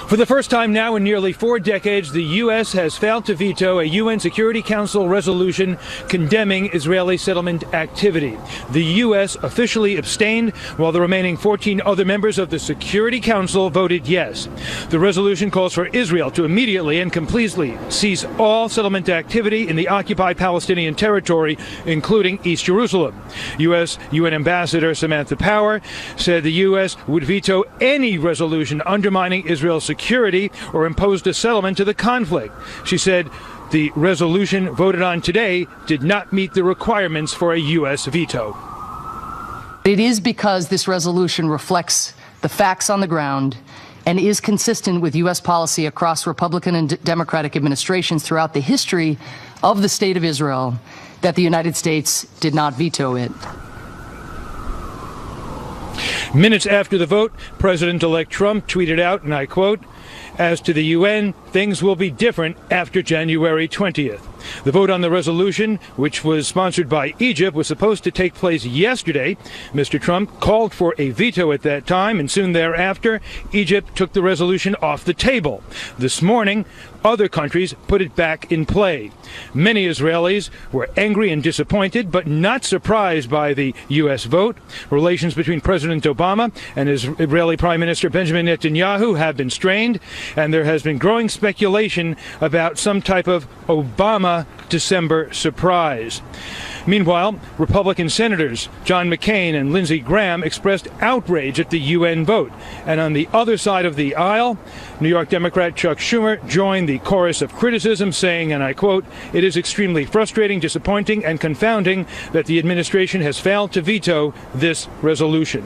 For the first time now in nearly 4 decades, the U.S. has failed to veto a UN Security Council resolution condemning Israeli settlement activity. The U.S. officially abstained, while the remaining 14 other members of the Security Council voted yes. The resolution calls for Israel to immediately and completely cease all settlement activity in the occupied Palestinian territory, including East Jerusalem. U.S. UN Ambassador Samantha Power said the U.S. would veto any resolution undermining Israel's security or imposed a settlement to the conflict. She said the resolution voted on today did not meet the requirements for a U.S. veto. It is because this resolution reflects the facts on the ground and is consistent with U.S. policy across Republican and Democratic administrations throughout the history of the State of Israel that the United States did not veto it. Minutes after the vote, President-elect Trump tweeted out, and I quote, "As to the UN, things will be different after January 20th. The vote on the resolution, which was sponsored by Egypt, was supposed to take place yesterday. Mr. Trump called for a veto at that time, and soon thereafter, Egypt took the resolution off the table. This morning, other countries put it back in play. Many Israelis were angry and disappointed, but not surprised by the U.S. vote. Relations between President Obama and Israeli Prime Minister Benjamin Netanyahu have been strained, and there has been growing speculation about some type of Obama December surprise." Meanwhile, Republican Senators John McCain and Lindsey Graham expressed outrage at the UN vote. And on the other side of the aisle, New York Democrat Chuck Schumer joined the chorus of criticism, saying, and I quote, "It is extremely frustrating, disappointing, and confounding that the administration has failed to veto this resolution."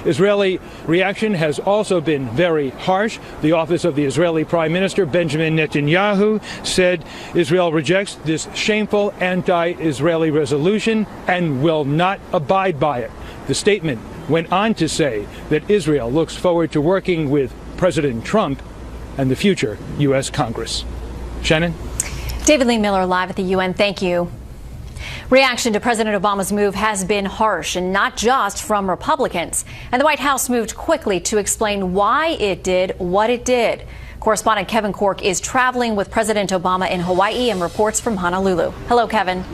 Israeli reaction has also been very harsh. The office of the Israeli Prime Minister, Benjamin Netanyahu, said Israel rejects this shameful anti-Israeli resolution and will not abide by it. The statement went on to say that Israel looks forward to working with President Trump and the future U.S. Congress. Shannon? David Lee Miller live at the UN. Thank you. Reaction to President Obama's move has been harsh, and not just from Republicans. And the White House moved quickly to explain why it did what it did. Correspondent Kevin Corke is traveling with President Obama in Hawaii and reports from Honolulu. Hello, Kevin.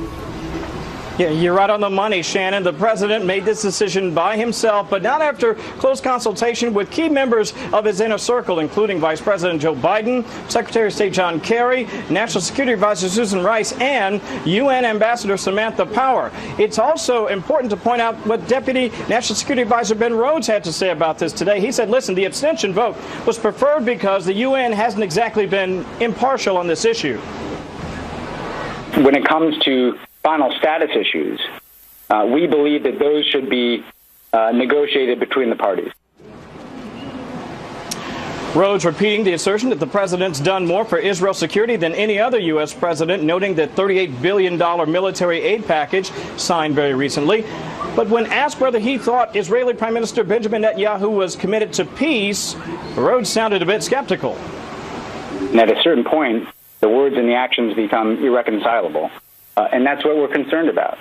Yeah, you're right on the money, Shannon. The president made this decision by himself, but not after close consultation with key members of his inner circle, including Vice President Joe Biden, Secretary of State John Kerry, National Security Advisor Susan Rice, and UN Ambassador Samantha Power. It's also important to point out what Deputy National Security Advisor Ben Rhodes had to say about this today. He said, listen, the abstention vote was preferred because the UN hasn't exactly been impartial on this issue. When it comes to final status issues, we believe that those should be negotiated between the parties. Rhodes repeating the assertion that the president's done more for Israel's security than any other U.S. president, noting the $38 billion military aid package signed very recently. But when asked whether he thought Israeli Prime Minister Benjamin Netanyahu was committed to peace, Rhodes sounded a bit skeptical. And at a certain point, the words and the actions become irreconcilable. And that's what we're concerned about.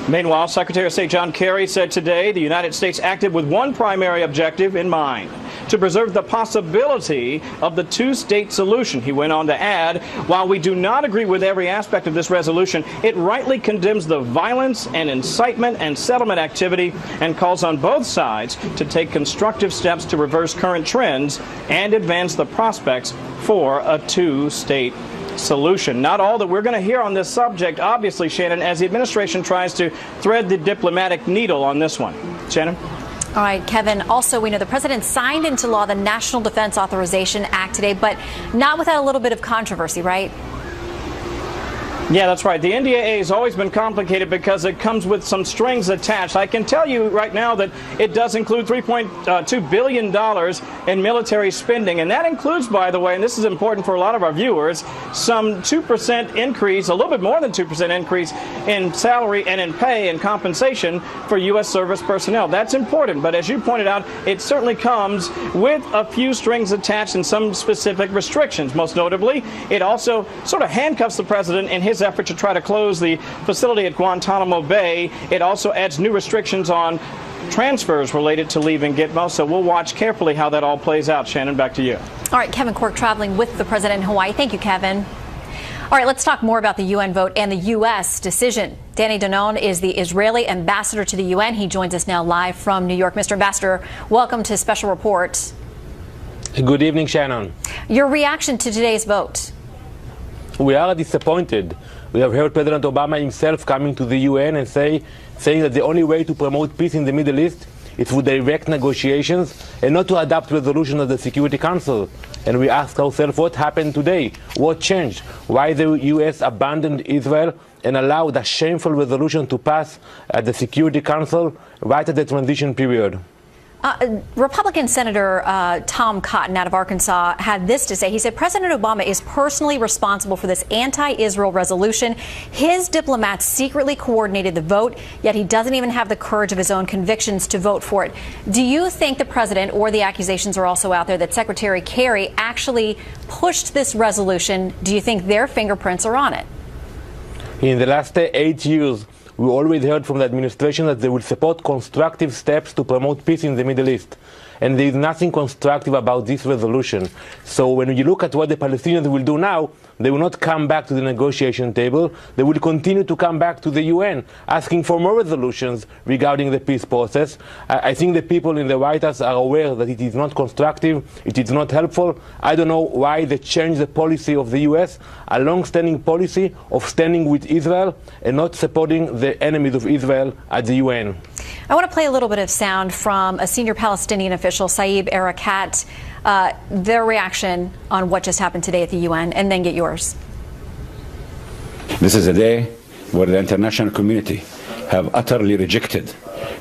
Meanwhile, Secretary of State John Kerry said today the United States acted with one primary objective in mind: to preserve the possibility of the two-state solution. He went on to add, while we do not agree with every aspect of this resolution, it rightly condemns the violence and incitement and settlement activity and calls on both sides to take constructive steps to reverse current trends and advance the prospects for a two-state solution. Not all that we're going to hear on this subject, obviously, Shannon, as the administration tries to thread the diplomatic needle on this one. Shannon? All right, Kevin. Also, we know the president signed into law the National Defense Authorization Act today, but not without a little bit of controversy, right? Yeah, that's right. The NDAA has always been complicated because it comes with some strings attached. I can tell you right now that it does include $3.2 billion in military spending. And that includes, by the way, and this is important for a lot of our viewers, some 2% increase, a little bit more than 2% increase in salary and in pay and compensation for U.S. service personnel. That's important. But as you pointed out, it certainly comes with a few strings attached and some specific restrictions. Most notably, it also sort of handcuffs the president in his effort to try to close the facility at Guantanamo Bay. It also adds new restrictions on transfers related to Leave and Gitmo. So we'll watch carefully how that all plays out. Shannon, back to you. All right, Kevin Cork traveling with the president in Hawaii. Thank you, Kevin. All right, let's talk more about the UN vote and the U.S. decision. Danny Danon is the Israeli ambassador to the UN. He joins us now live from New York. Mr. Ambassador, welcome to Special Report. Good evening, Shannon. Your reaction to today's vote? We are disappointed. We have heard President Obama himself coming to the UN and saying that the only way to promote peace in the Middle East is through direct negotiations and not to adopt resolutions of the Security Council. And we ask ourselves, what happened today? What changed? Why the U.S. abandoned Israel and allowed a shameful resolution to pass at the Security Council right at the transition period? Republican Senator Tom Cotton out of Arkansas had this to say. He said President Obama is personally responsible for this anti-Israel resolution. His diplomats secretly coordinated the vote, yet he doesn't even have the courage of his own convictions to vote for it. Do you think the president, or the accusations are also out there, that Secretary Kerry actually pushed this resolution? Do you think their fingerprints are on it? In the last 8 years, we always heard from the administration that they will support constructive steps to promote peace in the Middle East. And there is nothing constructive about this resolution. So when you look at what the Palestinians will do now, they will not come back to the negotiation table. They will continue to come back to the UN, asking for more resolutions regarding the peace process. I think the people in the White House are aware that it is not constructive, it is not helpful. I don't know why they changed the policy of the US, a long-standing policy of standing with Israel and not supporting the enemies of Israel at the UN. I want to play a little bit of sound from a senior Palestinian official, Saeb Erekat, their reaction on what just happened today at the UN, and then get yours. This is a day where the international community have utterly rejected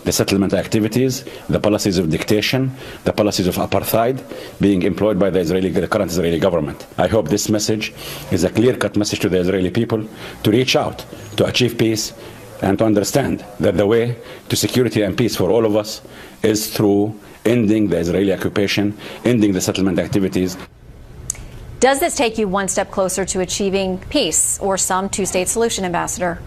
the settlement activities, the policies of dictation, the policies of apartheid being employed by the current Israeli government. I hope this message is a clear-cut message to the Israeli people to reach out, to achieve peace, and to understand that the way to security and peace for all of us is through ending the Israeli occupation, ending the settlement activities. Does this take you one step closer to achieving peace or some two-state solution, Ambassador?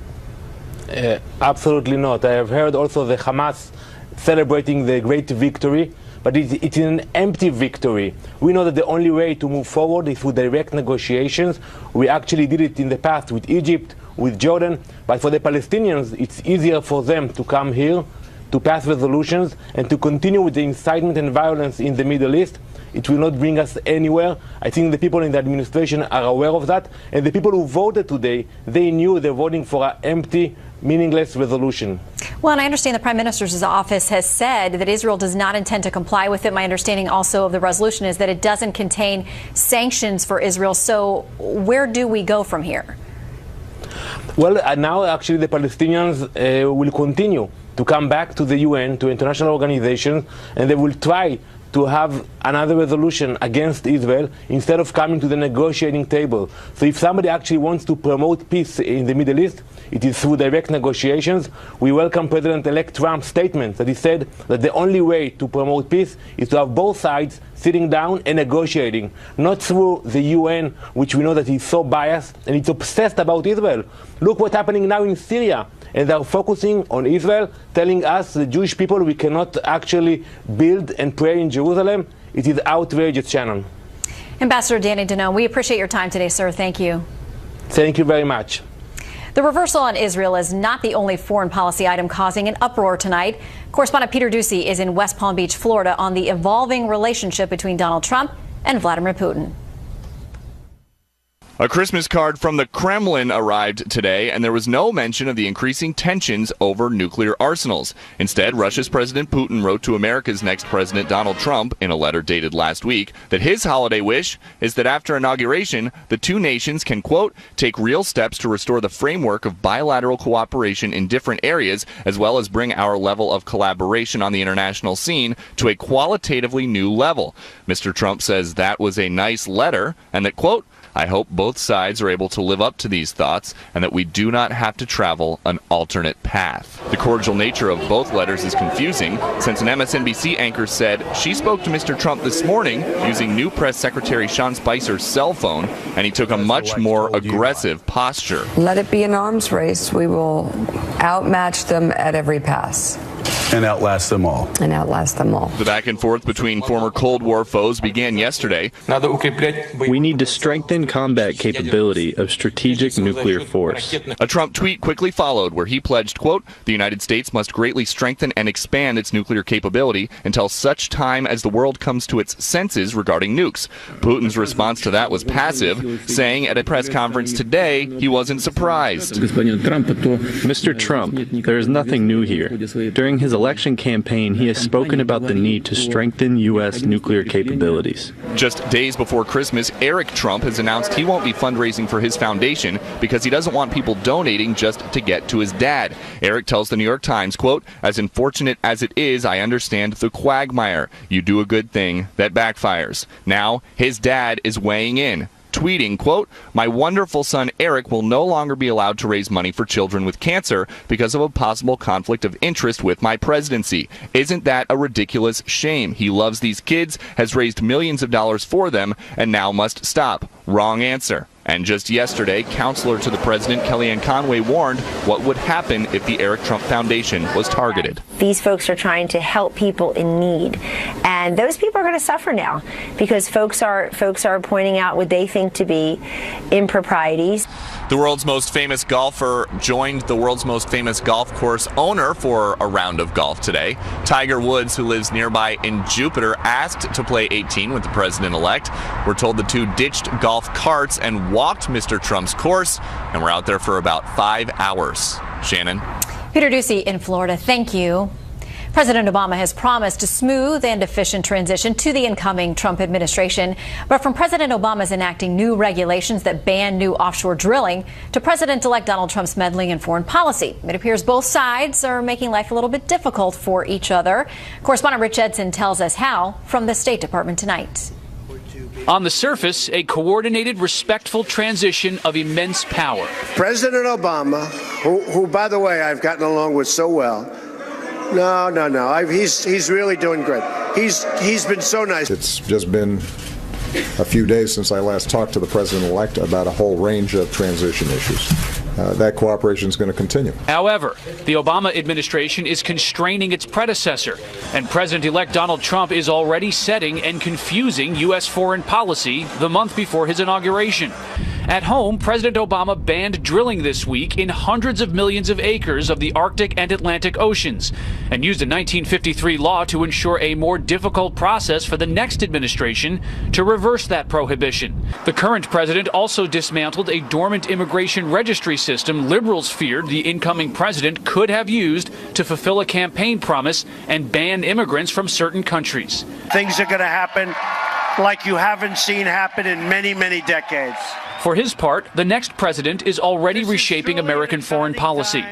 Absolutely not. I have heard also the Hamas celebrating the great victory, but it's an empty victory. We know that the only way to move forward is through direct negotiations. We actually did it in the past with Egypt, with Jordan, but for the Palestinians, it's easier for them to come here, to pass resolutions, and to continue with the incitement and violence in the Middle East. It will not bring us anywhere. I think the people in the administration are aware of that, and the people who voted today, they knew they're voting for an empty, meaningless resolution. Well, and I understand the Prime Minister's office has said that Israel does not intend to comply with it. My understanding also of the resolution is that it doesn't contain sanctions for Israel. So where do we go from here? Well, now actually the Palestinians will continue to come back to the UN, to international organizations, and they will try to have another resolution against Israel instead of coming to the negotiating table. So if somebody actually wants to promote peace in the Middle East, it is through direct negotiations. We welcome President-elect Trump's statement that he said that the only way to promote peace is to have both sides sitting down and negotiating, not through the UN, which we know that is so biased and it's obsessed about Israel. Look what's happening now in Syria. And they're focusing on Israel, telling us, the Jewish people, we cannot actually build and pray in Jerusalem. It is outrageous, Shannon. Ambassador Danny Danon, we appreciate your time today, sir. Thank you. Thank you very much. The reversal on Israel is not the only foreign policy item causing an uproar tonight. Correspondent Peter Ducey is in West Palm Beach, Florida, on the evolving relationship between Donald Trump and Vladimir Putin. A Christmas card from the Kremlin arrived today, and there was no mention of the increasing tensions over nuclear arsenals. Instead, Russia's President Putin wrote to America's next president, Donald Trump, in a letter dated last week, that his holiday wish is that after inauguration, the two nations can, quote, take real steps to restore the framework of bilateral cooperation in different areas, as well as bring our level of collaboration on the international scene to a qualitatively new level. Mr. Trump says that was a nice letter, and that, quote, I hope both sides are able to live up to these thoughts and that we do not have to travel an alternate path. The cordial nature of both letters is confusing, since an MSNBC anchor said she spoke to Mr. Trump this morning using new press secretary Sean Spicer's cell phone, and he took a much more aggressive posture. Let it be an arms race. We will outmatch them at every pass. and outlast them all. And outlast them all. The back and forth between former Cold War foes began yesterday. We need to strengthen combat capability of strategic nuclear force. A Trump tweet quickly followed where he pledged, quote, the United States must greatly strengthen and expand its nuclear capability until such time as the world comes to its senses regarding nukes. Putin's response to that was passive, saying at a press conference today he wasn't surprised. Mr. Trump, there is nothing new here. During his election campaign, he has spoken about the need to strengthen U.S. nuclear capabilities. Just days before Christmas, Eric Trump has announced he won't be fundraising for his foundation because he doesn't want people donating just to get to his dad. Eric tells the New York Times, quote, as unfortunate as it is, I understand the quagmire. You do a good thing that backfires. Now, his dad is weighing in, tweeting, quote, my wonderful son Eric will no longer be allowed to raise money for children with cancer because of a possible conflict of interest with my presidency. Isn't that a ridiculous shame? He loves these kids, has raised millions of dollars for them, and now must stop. Wrong answer. And just yesterday, counselor to the president, Kellyanne Conway, warned what would happen if the Eric Trump Foundation was targeted. These folks are trying to help people in need, and those people are going to suffer now because folks are pointing out what they think to be improprieties. The world's most famous golfer joined the world's most famous golf course owner for a round of golf today. Tiger Woods, who lives nearby in Jupiter, asked to play 18 with the president-elect. We're told the two ditched golf carts and walked Mr. Trump's course, and were out there for about 5 hours. Shannon? Peter Ducey in Florida, thank you. President Obama has promised a smooth and efficient transition to the incoming Trump administration. But from President Obama's enacting new regulations that ban new offshore drilling to President-elect Donald Trump's meddling in foreign policy, it appears both sides are making life a little bit difficult for each other. Correspondent Rich Edson tells us how from the State Department tonight. On the surface, a coordinated, respectful transition of immense power. President Obama, who by the way, I've gotten along with so well, No. He's really doing great. He's been so nice. It's just been a few days since I last talked to the president-elect about a whole range of transition issues. That cooperation is going to continue. However, the Obama administration is constraining its predecessor, and President-elect Donald Trump is already setting and confusing U.S. foreign policy the month before his inauguration. At home, President Obama banned drilling this week in hundreds of millions of acres of the Arctic and Atlantic Oceans and used a 1953 law to ensure a more difficult process for the next administration to reverse that prohibition. The current president also dismantled a dormant immigration registry system liberals feared the incoming president could have used to fulfill a campaign promise and ban immigrants from certain countries. Things are going to happen like you haven't seen happen in many, many decades. For his part, the next president is already reshaping American foreign policy.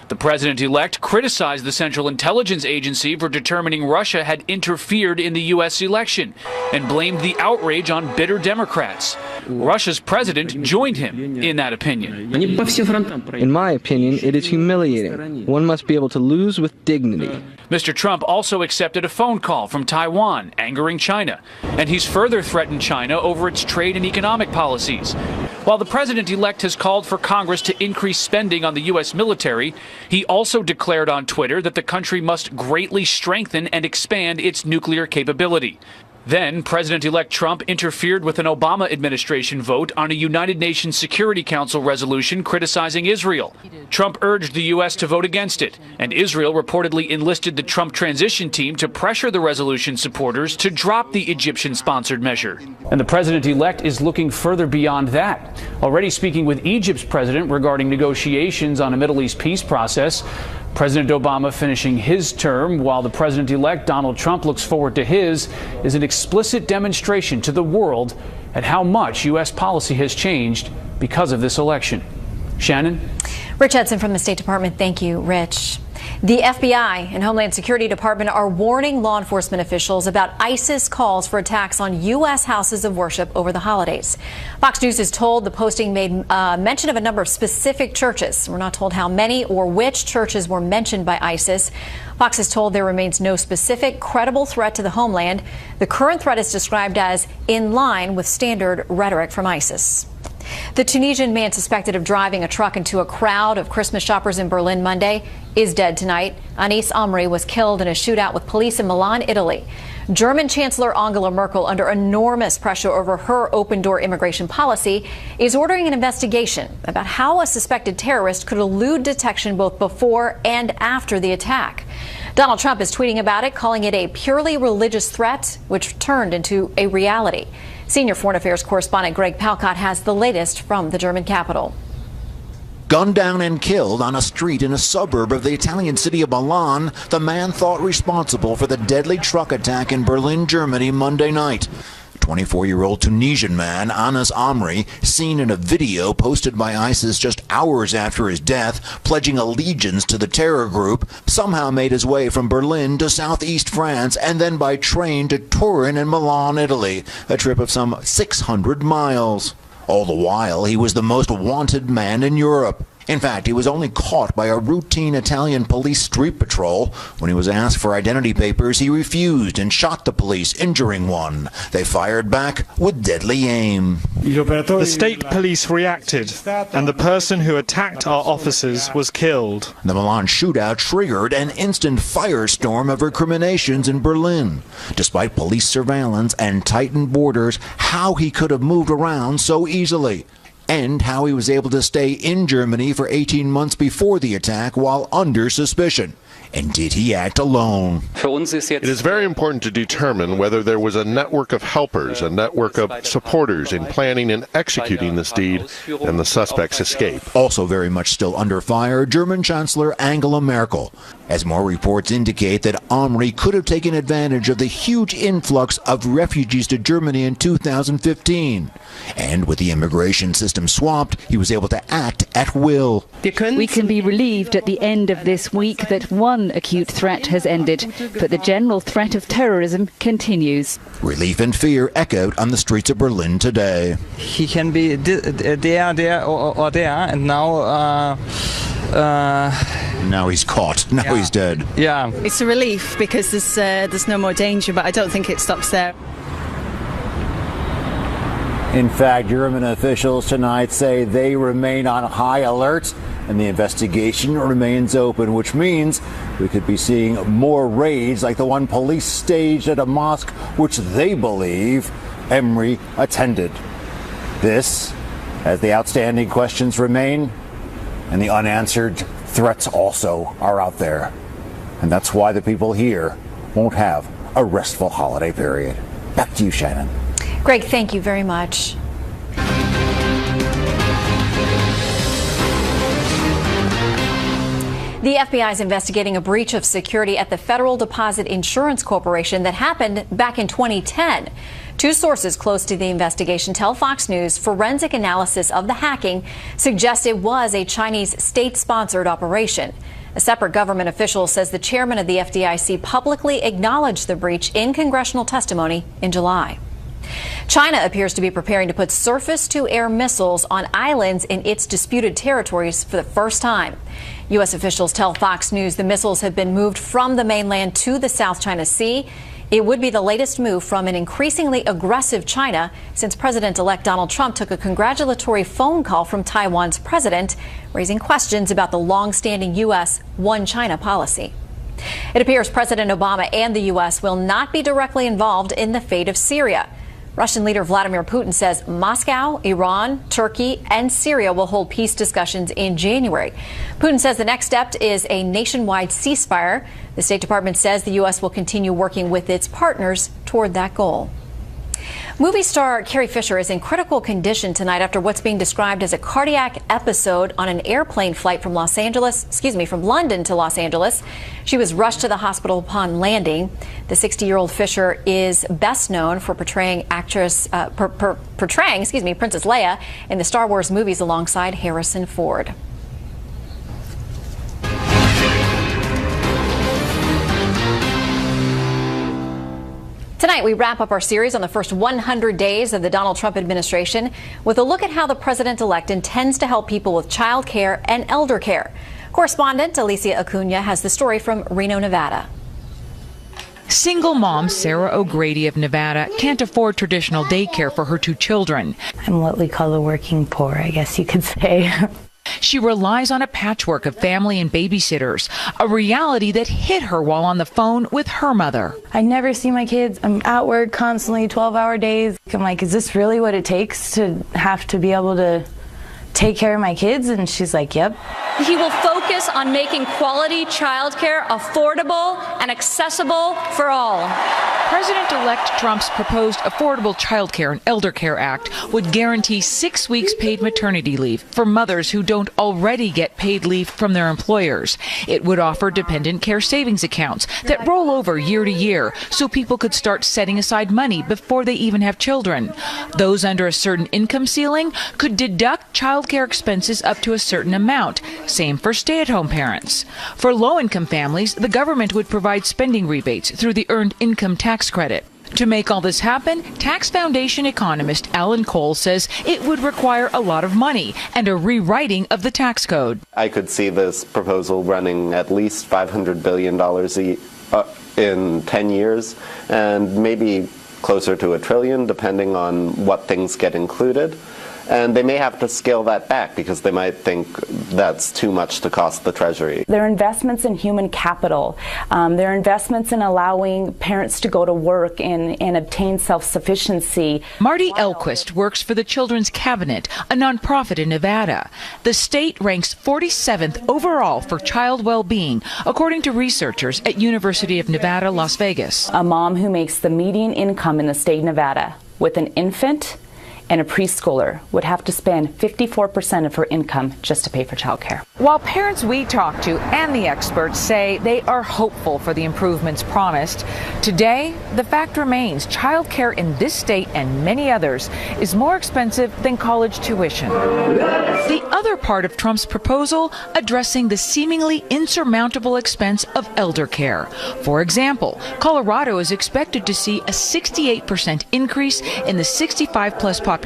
The president-elect criticized the Central Intelligence Agency for determining Russia had interfered in the U.S. election and blamed the outrage on bitter Democrats. Russia's president joined him in that opinion. In my opinion, it is humiliating. One must be able to lose with dignity. Mr. Trump also accepted a phone call from Taiwan, angering China, and he's further threatened China over its trade and economic policies. While the president-elect has called for Congress to increase spending on the U.S. military, he also declared on Twitter that the country must greatly strengthen and expand its nuclear capability. Then, President-elect Trump interfered with an Obama administration vote on a United Nations Security Council resolution criticizing Israel. Trump urged the U.S. to vote against it, and Israel reportedly enlisted the Trump transition team to pressure the resolution supporters to drop the Egyptian-sponsored measure. And the president-elect is looking further beyond that, already speaking with Egypt's president regarding negotiations on a Middle East peace process. President Obama finishing his term while the president-elect Donald Trump looks forward to his is an explicit demonstration to the world at how much U.S. policy has changed because of this election. Shannon? Rich Edson from the State Department. Thank you, Rich. The FBI and Homeland Security Department are warning law enforcement officials about ISIS calls for attacks on U.S. houses of worship over the holidays. Fox News is told the posting made mention of a number of specific churches. We're not told how many or which churches were mentioned by ISIS. Fox is told there remains no specific credible threat to the homeland. The current threat is described as in line with standard rhetoric from ISIS. The Tunisian man suspected of driving a truck into a crowd of Christmas shoppers in Berlin Monday is dead tonight. Anis Amri was killed in a shootout with police in Milan, Italy. German Chancellor Angela Merkel, under enormous pressure over her open-door immigration policy, is ordering an investigation about how a suspected terrorist could elude detection both before and after the attack. Donald Trump is tweeting about it, calling it a purely religious threat, which turned into a reality. Senior Foreign Affairs correspondent Greg Palcott has the latest from the German capital. Gunned down and killed on a street in a suburb of the Italian city of Milan, the man thought responsible for the deadly truck attack in Berlin, Germany, Monday night. 24-year-old Tunisian man Anis Amri, seen in a video posted by ISIS just hours after his death, pledging allegiance to the terror group, somehow made his way from Berlin to southeast France and then by train to Turin in Milan, Italy, a trip of some 600 miles. All the while, he was the most wanted man in Europe. In fact, he was only caught by a routine Italian police street patrol. When he was asked for identity papers, he refused and shot the police, injuring one. They fired back with deadly aim. The state police reacted, and the person who attacked our officers was killed. The Milan shootout triggered an instant firestorm of recriminations in Berlin. Despite police surveillance and tightened borders, how he could have moved around so easily, and how he was able to stay in Germany for 18 months before the attack while under suspicion. And did he act alone? It is very important to determine whether there was a network of helpers, a network of supporters in planning and executing this deed, and the suspect's escape. Also very much still under fire, German Chancellor Angela Merkel, as more reports indicate that Amri could have taken advantage of the huge influx of refugees to Germany in 2015. And with the immigration system swamped, he was able to act at will. We can be relieved at the end of this week that one acute threat has ended, but the general threat of terrorism continues. Relief and fear echoed on the streets of Berlin today. He can be there, or there, and now... Now he's caught. Now he's dead. Yeah. It's a relief because there's no more danger, but I don't think it stops there. In fact, German officials tonight say they remain on high alert and the investigation remains open, which means we could be seeing more raids like the one police staged at a mosque which they believe Amri attended. This, as the outstanding questions remain and the unanswered threats also are out there. And that's why the people here won't have a restful holiday period. Back to you, Shannon. Greg, thank you very much. The FBI is investigating a breach of security at the Federal Deposit Insurance Corporation that happened back in 2010. Two sources close to the investigation tell Fox News forensic analysis of the hacking suggests it was a Chinese state-sponsored operation. A separate government official says the chairman of the FDIC publicly acknowledged the breach in congressional testimony in July. China appears to be preparing to put surface-to-air missiles on islands in its disputed territories for the first time. U.S. officials tell Fox News the missiles have been moved from the mainland to the South China Sea. It would be the latest move from an increasingly aggressive China since President-elect Donald Trump took a congratulatory phone call from Taiwan's president, raising questions about the long-standing U.S. One China policy. It appears President Obama and the U.S. will not be directly involved in the fate of Syria. Russian leader Vladimir Putin says Moscow, Iran, Turkey, and Syria will hold peace discussions in January. Putin says the next step is a nationwide ceasefire. The State Department says the U.S. will continue working with its partners toward that goal. Movie star Carrie Fisher is in critical condition tonight after what's being described as a cardiac episode on an airplane flight from London to Los Angeles. She was rushed to the hospital upon landing. The 60-year-old Fisher is best known for portraying Princess Leia in the Star Wars movies alongside Harrison Ford. Tonight, we wrap up our series on the first 100 days of the Donald Trump administration with a look at how the president-elect intends to help people with child care and elder care. Correspondent Alicia Acuna has the story from Reno, Nevada. Single mom Sarah O'Grady of Nevada can't afford traditional daycare for her 2 children. I'm what we call the working poor, I guess you could say. She relies on a patchwork of family and babysitters, a reality that hit her while on the phone with her mother. I never see my kids. I'm at work constantly, 12-hour days. I'm like, is this really what it takes to have to be able to take care of my kids? And she's like, yep. He will focus on making quality childcare affordable and accessible for all. President-elect Trump's proposed Affordable Child Care and Elder Care Act would guarantee 6 weeks paid maternity leave for mothers who don't already get paid leave from their employers. It would offer dependent care savings accounts that roll over year to year so people could start setting aside money before they even have children. Those under a certain income ceiling could deduct child care expenses up to a certain amount. Same for stay-at-home parents. For low-income families, the government would provide spending rebates through the Earned Income Tax Credit. To make all this happen, Tax Foundation economist Alan Cole says it would require a lot of money and a rewriting of the tax code. I could see this proposal running at least $500 billion in 10 years, and maybe closer to $1 trillion, depending on what things get included. And they may have to scale that back because they might think that's too much to cost the Treasury. There are investments in human capital. There are investments in allowing parents to go to work and obtain self-sufficiency. Marty Elquist works for the Children's Cabinet, a nonprofit in Nevada. The state ranks 47th overall for child well-being, according to researchers at University of Nevada, Las Vegas. A mom who makes the median income in the state of Nevada with an infant and a preschooler would have to spend 54% of her income just to pay for childcare. While parents we talk to and the experts say they are hopeful for the improvements promised, today the fact remains childcare in this state and many others is more expensive than college tuition. The other part of Trump's proposal addressing the seemingly insurmountable expense of elder care. For example, Colorado is expected to see a 68% increase in the 65-plus population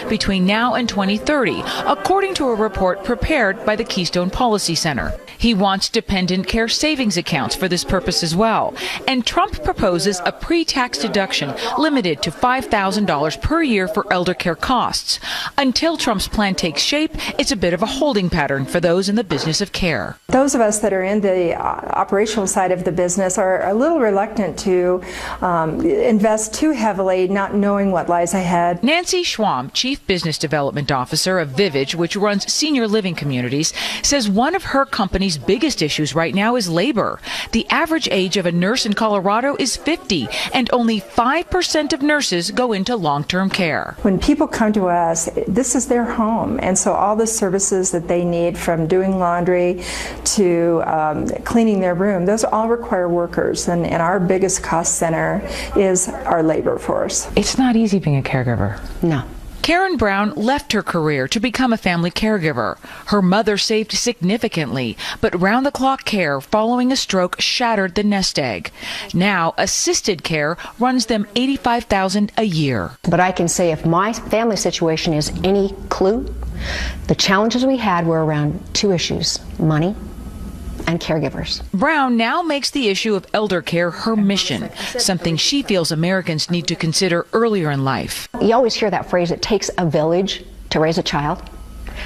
between now and 2030, according to a report prepared by the Keystone Policy Center. He wants dependent care savings accounts for this purpose as well. And Trump proposes a pre-tax deduction limited to $5,000 per year for elder care costs. Until Trump's plan takes shape, it's a bit of a holding pattern for those in the business of care. Those of us that are in the operational side of the business are a little reluctant to invest too heavily, not knowing what lies ahead. Nancy Schwam, Chief Business Development Officer of Vivage, which runs senior living communities, says one of her company's biggest issues right now is labor. The average age of a nurse in Colorado is 50, and only 5% of nurses go into long-term care. When people come to us, this is their home, and so all the services that they need, from doing laundry to cleaning their room, those all require workers, and our biggest cost center is our labor force. It's not easy being a caregiver. No. Karen Brown left her career to become a family caregiver. Her mother saved significantly, but round-the-clock care following a stroke shattered the nest egg. Now, assisted care runs them $85,000 a year. But I can say if my family situation is any clue, the challenges we had were around 2 issues: money and caregivers. Brown now makes the issue of elder care her mission, something she feels Americans need to consider earlier in life. You always hear that phrase, it takes a village to raise a child,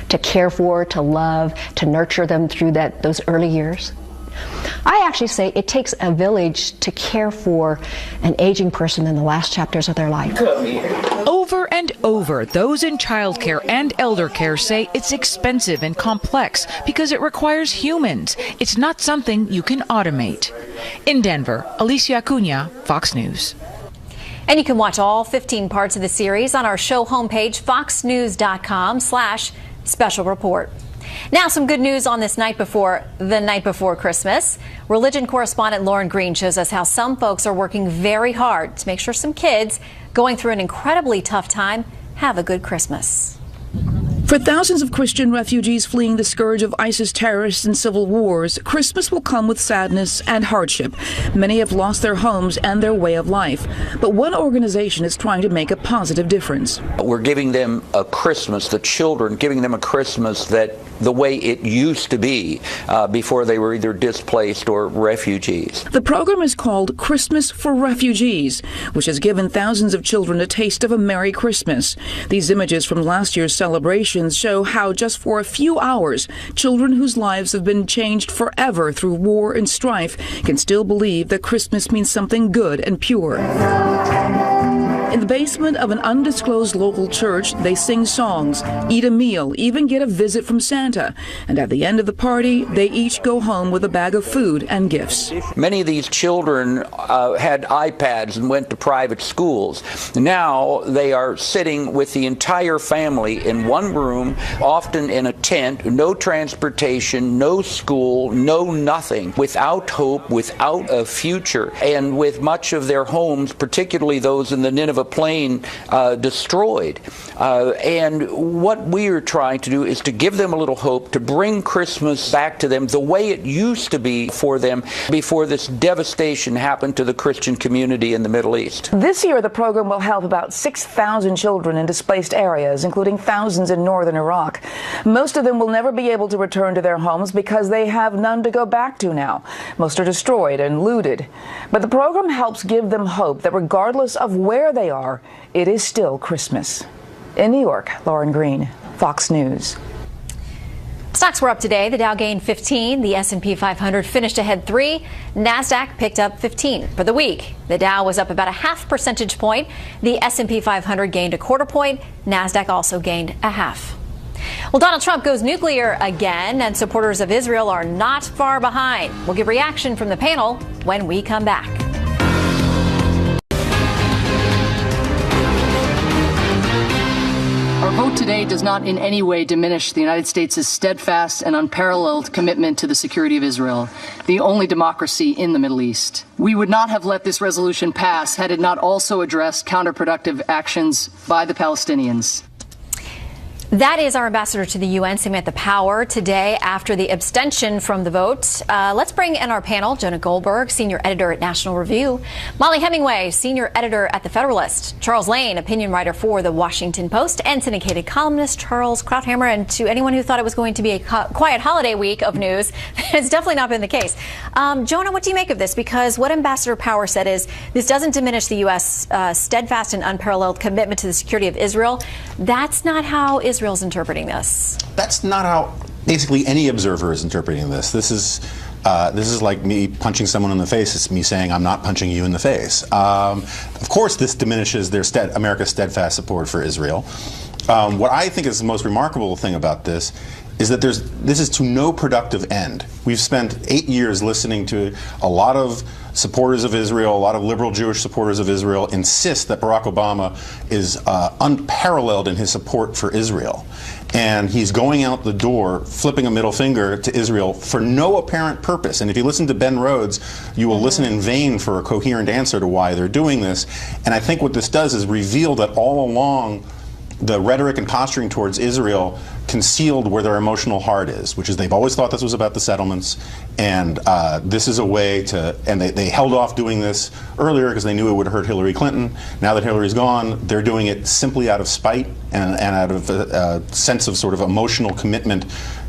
to care for, to love, to nurture them through those early years. I actually say it takes a village to care for an aging person in the last chapters of their life. Over and over, those in childcare and elder care say it's expensive and complex because it requires humans. It's not something you can automate. In Denver, Alicia Acuna, Fox News. And you can watch all 15 parts of the series on our show homepage, foxnews.com/special report. Now, some good news on this night before Christmas. Religion correspondent Lauren Green shows us how some folks are working very hard to make sure some kids going through an incredibly tough time have a good Christmas. For thousands of Christian refugees fleeing the scourge of ISIS terrorists and civil wars, Christmas will come with sadness and hardship. Many have lost their homes and their way of life. But one organization is trying to make a positive difference. We're giving them a Christmas, the children, giving them a Christmas that the way it used to be before they were either displaced or refugees. The program is called Christmas for Refugees, which has given thousands of children a taste of a Merry Christmas. These images from last year's celebrations show how just for a few hours, children whose lives have been changed forever through war and strife can still believe that Christmas means something good and pure. In the basement of an undisclosed local church, they sing songs, eat a meal, even get a visit from Santa. And at the end of the party, they each go home with a bag of food and gifts. Many of these children had iPads and went to private schools. Now they are sitting with the entire family in one room, often in a tent, no transportation, no school, no nothing, without hope, without a future, and with much of their homes, particularly those in the Nineveh Plain, destroyed. And what we are trying to do is to give them a little hope, to bring Christmas back to them the way it used to be for them before this devastation happened to the Christian community in the Middle East. This year, the program will help about 6,000 children in displaced areas, including thousands in northern Iraq. Most of them will never be able to return to their homes because they have none to go back to now. Most are destroyed and looted. But the program helps give them hope that regardless of where they are, it is still Christmas. In New York, Lauren Green, Fox News. Stocks were up today. The Dow gained 15. The S&P 500 finished ahead 3. NASDAQ picked up 15. For the week, the Dow was up about a half percentage point. The S&P 500 gained a quarter point. NASDAQ also gained a half. Well, Donald Trump goes nuclear again, and supporters of Israel are not far behind. We'll give reaction from the panel when we come back. Our vote today does not in any way diminish the United States' steadfast and unparalleled commitment to the security of Israel, the only democracy in the Middle East. We would not have let this resolution pass had it not also addressed counterproductive actions by the Palestinians. That is our ambassador to the UN, Samantha Power, today after the abstention from the vote. Let's bring in our panel, Jonah Goldberg, senior editor at National Review, Molly Hemingway, senior editor at The Federalist, Charles Lane, opinion writer for The Washington Post, and syndicated columnist Charles Krauthammer. And to anyone who thought it was going to be a quiet holiday week of news, it's definitely not been the case. Jonah, what do you make of this? Because what Ambassador Power said is this doesn't diminish the U.S. Steadfast and unparalleled commitment to the security of Israel. That's not how Israel's interpreting this. That's not how basically any observer is interpreting this. This is like me punching someone in the face. It's me saying I'm not punching you in the face. Of course, this diminishes America's steadfast support for Israel. What I think is the most remarkable thing about this is that this is to no productive end. We've spent 8 years listening to a lot of supporters of Israel, a lot of liberal Jewish supporters of Israel insist that Barack Obama is unparalleled in his support for Israel. And he's going out the door, flipping a middle finger to Israel for no apparent purpose. And if you listen to Ben Rhodes, you will listen in vain for a coherent answer to why they're doing this. And I think what this does is reveal that all along the rhetoric and posturing towards Israel concealed where their emotional heart is, which is they've always thought this was about the settlements, and this is a way to, and they held off doing this earlier because they knew it would hurt Hillary Clinton. Now that Hillary's gone, they're doing it simply out of spite and out of a sense of sort of emotional commitment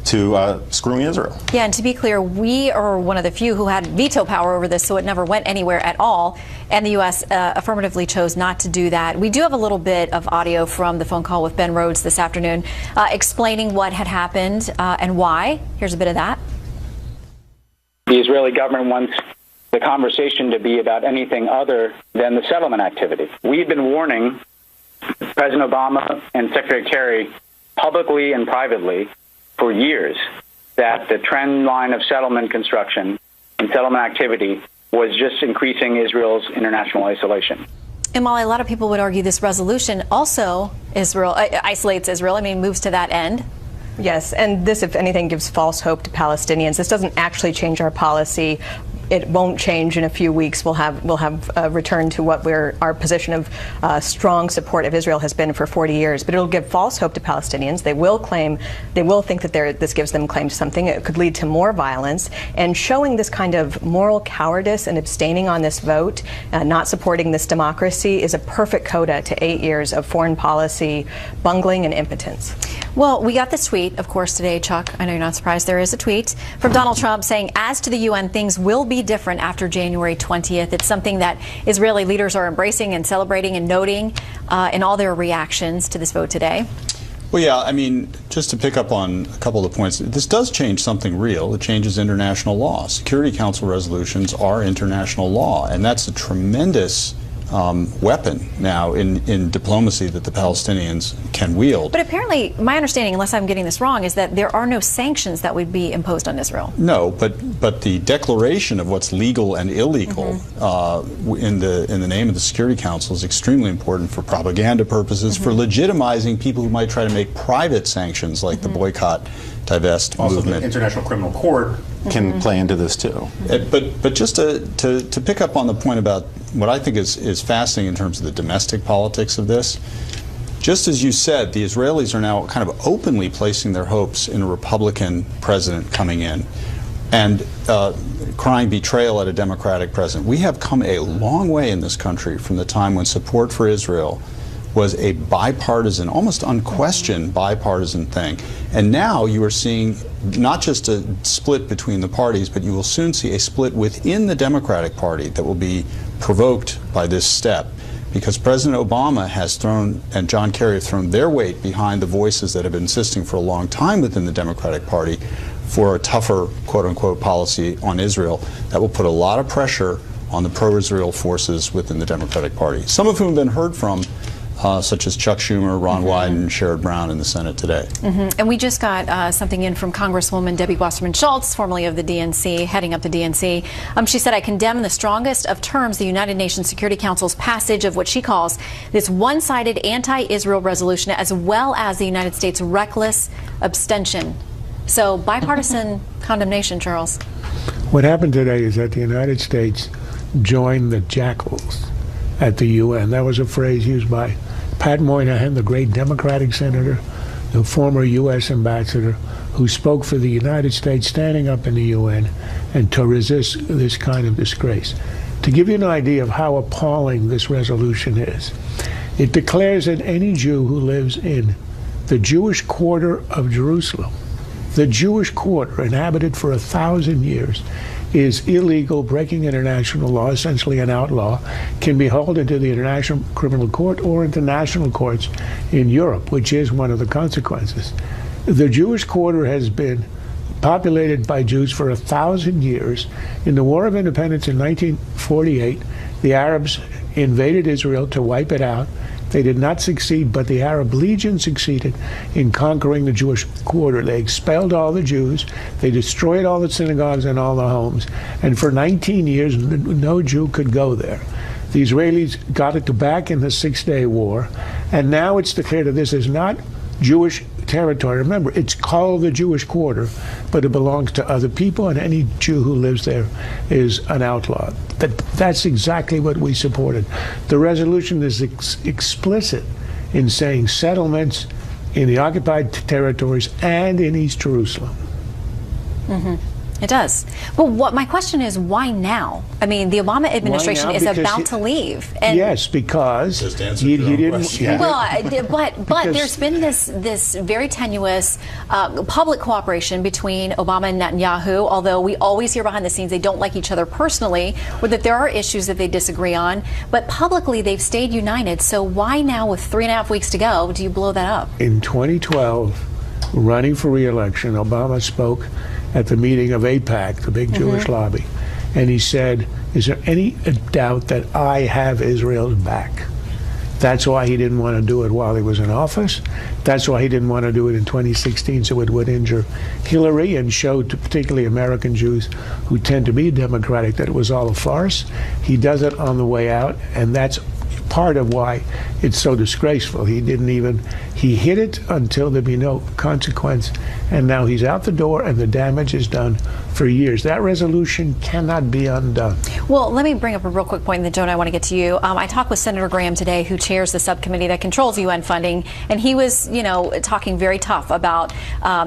to screwing Israel. Yeah, and to be clear, we are one of the few who had veto power over this, so it never went anywhere at all. And the U.S. Affirmatively chose not to do that. We do have a little bit of audio from the phone call with Ben Rhodes this afternoon explaining what had happened and why. Here's a bit of that. The Israeli government wants the conversation to be about anything other than the settlement activity. We've been warning President Obama and Secretary Kerry publicly and privately for years that the trend line of settlement construction and settlement activity was just increasing Israel's international isolation. And Molly, a lot of people would argue this resolution also isolates Israel. I mean, moves to that end. Yes, and this, if anything, gives false hope to Palestinians. This doesn't actually change our policy it won't change in a few weeks. We'll have returned to what our position of strong support of Israel has been for 40 years. But it'll give false hope to Palestinians. They will think that this gives them claim to something. It could lead to more violence. And showing this kind of moral cowardice and abstaining on this vote, not supporting this democracy, is a perfect coda to 8 years of foreign policy bungling and impotence. Well, we got this tweet, of course, today, Chuck. I know you're not surprised. There is a tweet from Donald Trump saying, as to the UN, things will be different after January 20th. It's something that Israeli leaders are embracing and celebrating and noting in all their reactions to this vote today. Well, yeah, I mean, just to pick up on a couple of the points, this does change something real. It changes international law. Security Council resolutions are international law, and that's a tremendous weapon now in diplomacy that the Palestinians can wield. But apparently, my understanding, unless I'm getting this wrong, is that there are no sanctions that would be imposed on Israel. No, but the declaration of what's legal and illegal in the name of the Security Council is extremely important for propaganda purposes, for legitimizing people who might try to make private sanctions like the boycott, divest movement. Also, the International Criminal Court can play into this too. But just to pick up on the point about what I think is fascinating in terms of the domestic politics of this, just as you said, the Israelis are now kind of openly placing their hopes in a Republican president coming in and crying betrayal at a Democratic president. We have come a long way in this country from the time when support for Israel was a bipartisan, almost unquestioned bipartisan thing. And now you are seeing not just a split between the parties, but you will soon see a split within the Democratic Party that will be provoked by this step, because President Obama has thrown, and John Kerry have thrown their weight behind the voices that have been insisting for a long time within the Democratic Party for a tougher, quote-unquote, policy on Israel that will put a lot of pressure on the pro-Israel forces within the Democratic Party, some of whom have been heard from, such as Chuck Schumer, Ron Wyden, Sherrod Brown in the Senate today. And we just got something in from Congresswoman Debbie Wasserman Schultz, formerly of the DNC, heading up the DNC. She said, I condemn in the strongest of terms the United Nations Security Council's passage of what she calls this one-sided anti-Israel resolution, as well as the United States' reckless abstention. So bipartisan condemnation, Charles. What happened today is that the United States joined the jackals at the UN. That was a phrase used by Pat Moynihan, the great Democratic senator, the former U.S. ambassador, who spoke for the United States standing up in the UN and to resist this kind of disgrace. To give you an idea of how appalling this resolution is, it declares that any Jew who lives in the Jewish quarter of Jerusalem, the Jewish quarter inhabited for 1,000 years, is illegal, breaking international law, essentially an outlaw, can be hauled into the International Criminal Court or into national courts in Europe, which is one of the consequences. The Jewish quarter has been populated by Jews for 1,000 years. In the War of Independence in 1948, the Arabs invaded Israel to wipe it out. They did not succeed, but the Arab Legion succeeded in conquering the Jewish quarter. They expelled all the Jews. They destroyed all the synagogues and all the homes. And for 19 years, no Jew could go there. The Israelis got it back in the Six-Day War. And now it's declared that this is not Jewish territory. Remember, it's called the Jewish quarter, but it belongs to other people, and any Jew who lives there is an outlaw. That's exactly what we supported. The resolution is explicit in saying settlements in the occupied territories and in East Jerusalem. It does. But what my question is, why now? I mean, the Obama administration is about to leave. And yes, because he didn't. Yeah. Well, but there's been this very tenuous public cooperation between Obama and Netanyahu, although we always hear behind the scenes they don't like each other personally, or that there are issues that they disagree on. But publicly, they've stayed united. So why now, with 3.5 weeks to go, do you blow that up? In 2012, running for re-election, Obama spoke at the meeting of AIPAC, the big Jewish lobby, and he said, is there any doubt that I have Israel's back? That's why he didn't want to do it while he was in office. That's why he didn't want to do it in 2016, so it would injure Hillary and show to particularly American Jews who tend to be Democratic that it was all a farce. He does it on the way out, and that's part of why it's so disgraceful. He hid it until there'd be no consequence, and now he's out the door and the damage is done for years. That resolution cannot be undone. Well, let me bring up a real quick point, and then, Joan, I want to get to you. I talked with Senator Graham today, who chairs the subcommittee that controls UN funding, and he was, talking very tough about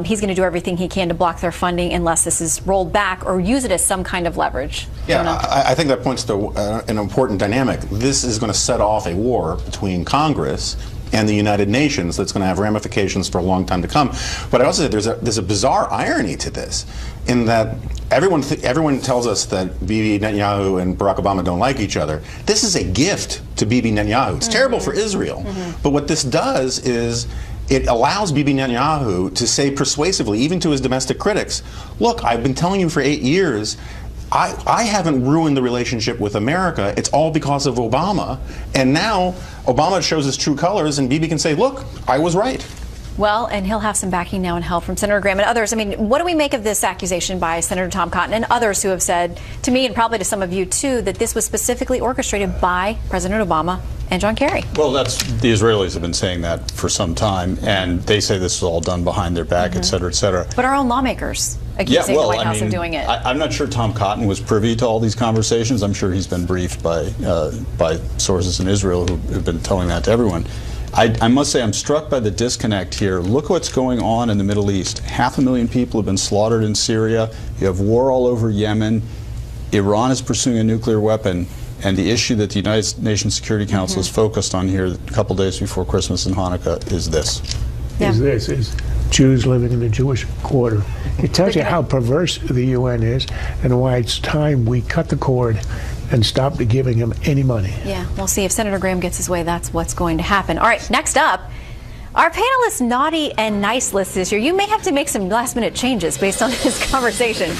he's going to do everything he can to block their funding unless this is rolled back or use it as some kind of leverage. Yeah, I think that points to an important dynamic. This is going to set off a war between Congress and the United Nations that's going to have ramifications for a long time to come. But I also say there's a bizarre irony to this, in that everyone tells us that Bibi Netanyahu and Barack Obama don't like each other. This is a gift to Bibi Netanyahu. It's terrible for Israel. But what this does is it allows Bibi Netanyahu to say persuasively, even to his domestic critics, look, I've been telling you for 8 years, I haven't ruined the relationship with America. It's all because of Obama. And now Obama shows his true colors, and Bibi can say, look, I was right. Well, and he'll have some backing now and help from Senator Graham and others. I mean, what do we make of this accusation by Senator Tom Cotton and others who have said to me, and probably to some of you too, that this was specifically orchestrated by President Obama and John Kerry? Well, the Israelis have been saying that for some time, and they say this was all done behind their back, et cetera, et cetera. But our own lawmakers accusing the White House of doing it. I'm not sure Tom Cotton was privy to all these conversations. I'm sure he's been briefed by sources in Israel who've been telling that to everyone. I must say I'm struck by the disconnect here. Look what's going on in the Middle East. 500,000 people have been slaughtered in Syria. You have war all over Yemen. Iran is pursuing a nuclear weapon. And the issue that the United Nations Security Council is focused on here a couple days before Christmas and Hanukkah is this. Is Jews living in the Jewish quarter. It tells you how perverse the UN is and why it's time we cut the cord and stop giving him any money. Yeah, we'll see if Senator Graham gets his way. That's what's going to happen. All right, next up, our panelists' naughty and nice list this year. You may have to make some last-minute changes based on this conversation.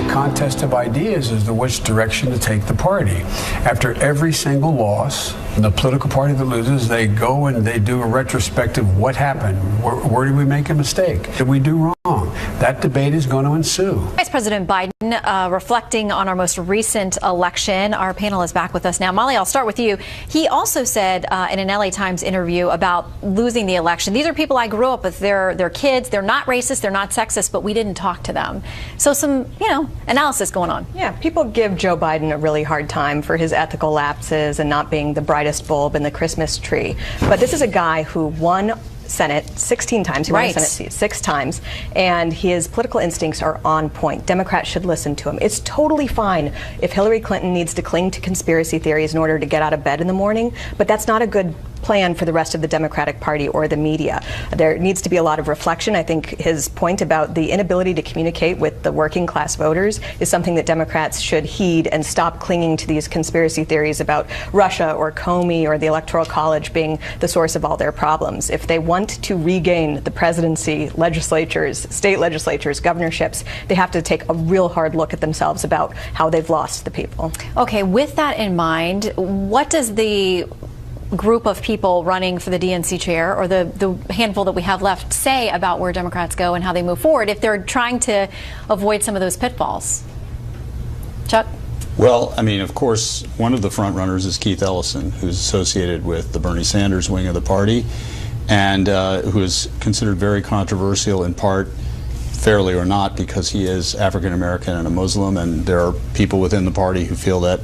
Contest of ideas as to which direction to take the party. After every single loss, the political party that loses, they go and they do a retrospective. What happened? Where did we make a mistake? Did we do wrong? That debate is going to ensue. Vice President Biden reflecting on our most recent election. Our panel is back with us now. Molly, I'll start with you. He also said in an LA Times interview about losing the election, these are people I grew up with. They're kids. They're not racist. They're not sexist, but we didn't talk to them. So some, analysis going on. Yeah, people give Joe Biden a really hard time for his ethical lapses and not being the brightest bulb in the Christmas tree. But this is a guy who won Senate 16 times. He won the Senate seat 6 times, and his political instincts are on point. Democrats should listen to him. It's totally fine if Hillary Clinton needs to cling to conspiracy theories in order to get out of bed in the morning, but that's not a good plan for the rest of the Democratic Party or the media. There needs to be a lot of reflection. I think his point about the inability to communicate with the working class voters is something that Democrats should heed and stop clinging to these conspiracy theories about Russia or Comey or the Electoral College being the source of all their problems. If they want to regain the presidency, legislatures, state legislatures, governorships, they have to take a real hard look at themselves about how they've lost the people. Okay, with that in mind, what does the group of people running for the DNC chair, or the handful that we have left, say about where Democrats go and how they move forward if they're trying to avoid some of those pitfalls? Chuck? Well, I mean, of course, one of the front runners is Keith Ellison, who's associated with the Bernie Sanders wing of the party, and who is considered very controversial, in part, fairly or not, because he is African American and a Muslim, and there are people within the party who feel that,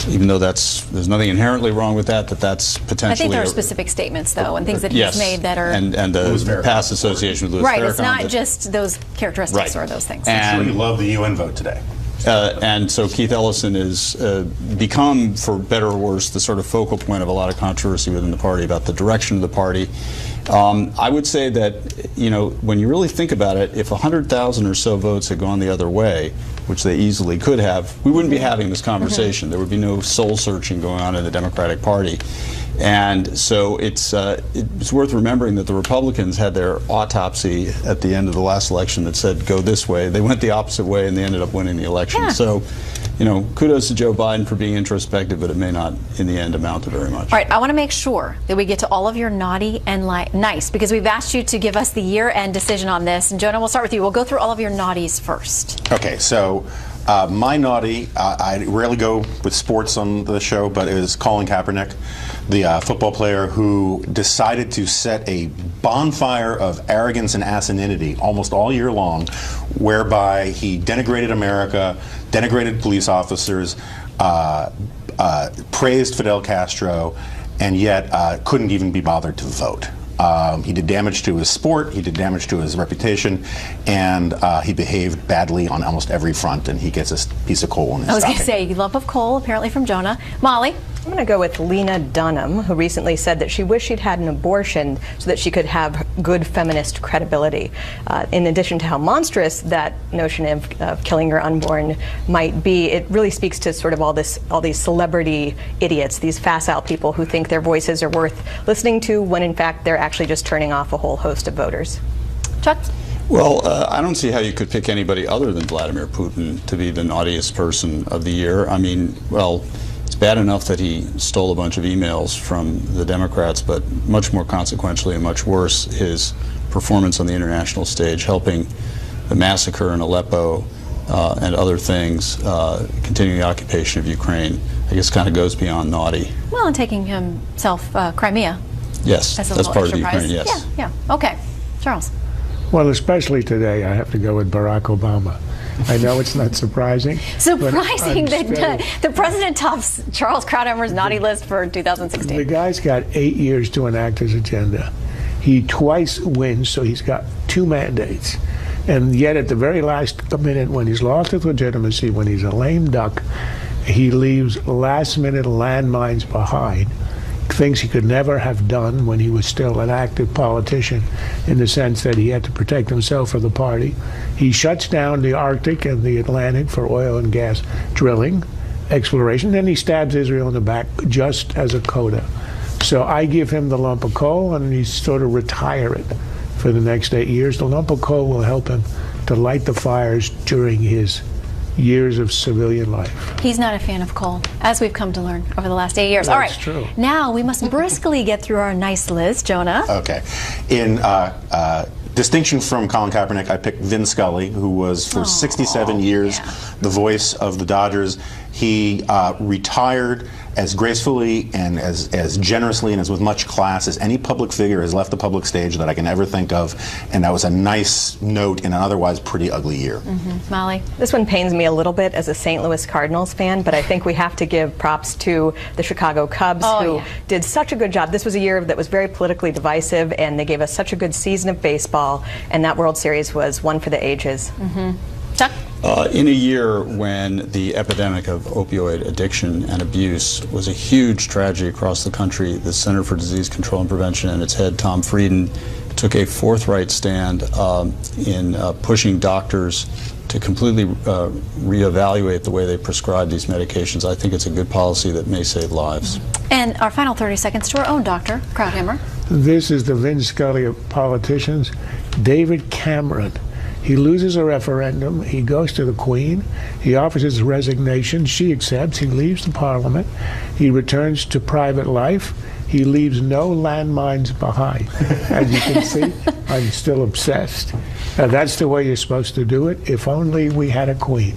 even though there's nothing inherently wrong with that, that's potentially. I think there are specific statements, though, and things that he's made that are. And the past association with Louis Farrakhan. Right, it's not just those characteristics or those things. And we love the UN vote today. And so Keith Ellison has become, for better or worse, the sort of focal point of a lot of controversy within the party about the direction of the party. I would say that, when you really think about it, if 100,000 or so votes had gone the other way, which they easily could have, we wouldn't be having this conversation. There would be no soul searching going on in the Democratic Party. And so it's worth remembering that the Republicans had their autopsy at the end of the last election that said go this way. They went the opposite way, and they ended up winning the election. Yeah. So, kudos to Joe Biden for being introspective, but it may not, in the end, amount to very much. All right, I want to make sure that we get to all of your naughty and nice, because we've asked you to give us the year-end decision on this. And Jonah, we'll start with you. We'll go through all of your naughties first. Okay, so my naughty, I rarely go with sports on the show, but it was Colin Kaepernick. the football player who decided to set a bonfire of arrogance and asininity almost all year long, whereby he denigrated America, denigrated police officers, praised Fidel Castro, and yet couldn't even be bothered to vote. He did damage to his sport, he did damage to his reputation, and he behaved badly on almost every front, and he gets a piece of coal in his I was going to stocking. say, lump of coal, apparently from Jonah. Molly? I'm going to go with Lena Dunham, who recently said that she wished she'd had an abortion so that she could have good feminist credibility. In addition to how monstrous that notion of killing your unborn might be, it really speaks to sort of all these celebrity idiots, these facile people who think their voices are worth listening to when in fact they're actually just turning off a whole host of voters. Chuck? Well, I don't see how you could pick anybody other than Vladimir Putin to be the naughtiest person of the year. I mean, well, it's bad enough that he stole a bunch of emails from the Democrats, but much more consequentially and much worse, his performance on the international stage, helping the massacre in Aleppo and other things, continuing the occupation of Ukraine, I guess kind of goes beyond naughty. Well, and taking himself Crimea. Yes, as a that's little part of the extra prize. Ukraine, yes. Yeah. Okay. Charles? Well, especially today, I have to go with Barack Obama. I know it's not surprising. Surprising but that the president tops Charles Krauthammer's naughty list for 2016. The guy's got 8 years to enact his agenda. He twice wins, so he's got 2 mandates. And yet at the very last minute, when he's lost his legitimacy, when he's a lame duck, he leaves last-minute landmines behind, things he could never have done when he was still an active politician, in the sense that he had to protect himself or the party. He shuts down the Arctic and the Atlantic for oil and gas drilling, exploration, then he stabs Israel in the back just as a coda. So I give him the lump of coal, and he's sort of retire it for the next 8 years. The lump of coal will help him to light the fires during his years of civilian life. He's not a fan of coal, as we've come to learn over the last 8 years. That's All right, true. Now we must briskly get through our nice list. Jonah? Okay. In distinction from Colin Kaepernick, I picked Vin Scully, who was for 67 years the voice of the Dodgers. He retired as gracefully and as generously and as with much class as any public figure has left the public stage that I can ever think of, and that was a nice note in an otherwise pretty ugly year. Molly? This one pains me a little bit as a St. Louis Cardinals fan, but I think we have to give props to the Chicago Cubs, who did such a good job. This was a year that was very politically divisive, and they gave us such a good season of baseball, and that World Series was one for the ages. Chuck? In a year when the epidemic of opioid addiction and abuse was a huge tragedy across the country, the Center for Disease Control and Prevention and its head, Tom Frieden, took a forthright stand in pushing doctors to completely reevaluate the way they prescribe these medications. I think it's a good policy that may save lives. And our final 30 seconds to our own Dr. Krauthammer. This is the Vin Scully of politicians. David Cameron. He loses a referendum. He goes to the Queen. He offers his resignation. She accepts. He leaves the Parliament. He returns to private life. He leaves no landmines behind. As you can see, I'm still obsessed. That's the way you're supposed to do it. If only we had a queen.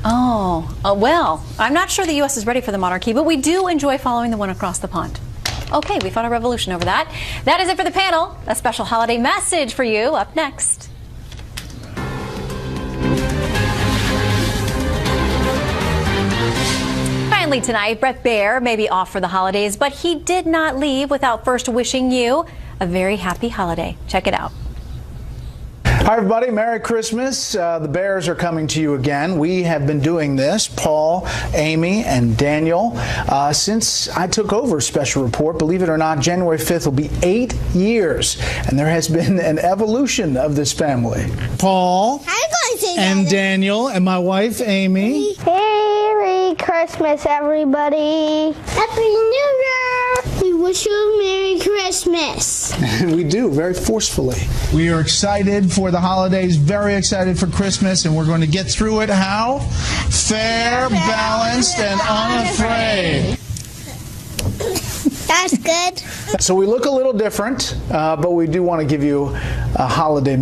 Well, I'm not sure the U.S. is ready for the monarchy, but we do enjoy following the one across the pond. Okay, we fought a revolution over that. That is it for the panel. A special holiday message for you up next. Finally tonight, Brett Baer may be off for the holidays, but he did not leave without first wishing you a very happy holiday. Check it out. Hi, everybody. Merry Christmas. The Bears are coming to you again. We have been doing this, Paul, Amy, and Daniel, since I took over Special Report. Believe it or not, January 5th will be 8 years, and there has been an evolution of this family. Paul and Daniel and my wife, Amy. Merry Christmas, everybody. Happy New Year. We wish you a Merry Christmas. We do, very forcefully. We are excited for the holidays, very excited for Christmas, and we're going to get through it how? Fair, balanced, and unafraid. That's good. So we look a little different, but we do want to give you a holiday